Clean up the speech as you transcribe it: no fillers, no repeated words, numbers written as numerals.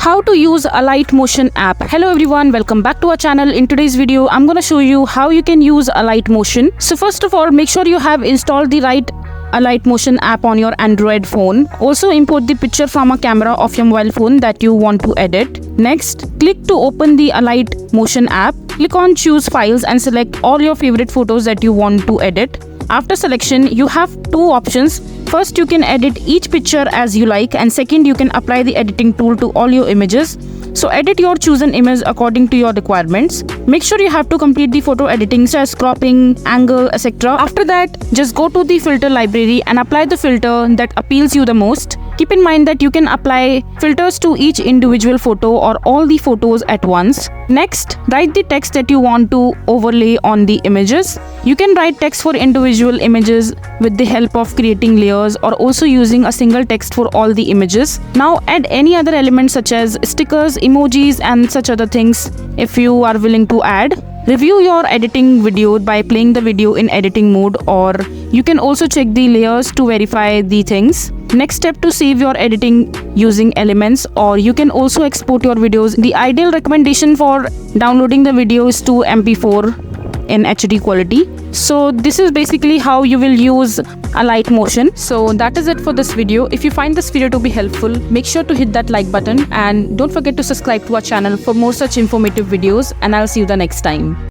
How to use Alight Motion app. Hello everyone, welcome back to our channel. In today's video, I'm gonna show you how you can use Alight Motion. So first of all, make sure you have installed the right Alight Motion app on your Android phone. Also import the picture from a camera of your mobile phone that you want to edit. Next, click to open the Alight Motion app. Click on choose files and select all your favorite photos that you want to edit. After selection, you have two options. First, you can edit each picture as you like, and second, you can apply the editing tool to all your images. So edit your chosen image according to your requirements. Make sure you have to complete the photo editing such as cropping, angle, etc. After that, just go to the filter library and apply the filter that appeals you the most. Keep in mind that you can apply filters to each individual photo or all the photos at once. Next, write the text that you want to overlay on the images. You can write text for individual images with the help of creating layers or also using a single text for all the images. Now add any other elements such as stickers, emojis and such other things if you are willing to add. Review your editing video by playing the video in editing mode, or you can also check the layers to verify the things. Next step, to save your editing using elements, or you can also export your videos. The ideal recommendation for downloading the video is to MP4 in HD quality. So this is basically how you will use Alight Motion. So that is it for this video. If you find this video to be helpful, make sure to hit that like button and don't forget to subscribe to our channel for more such informative videos, and I'll see you the next time.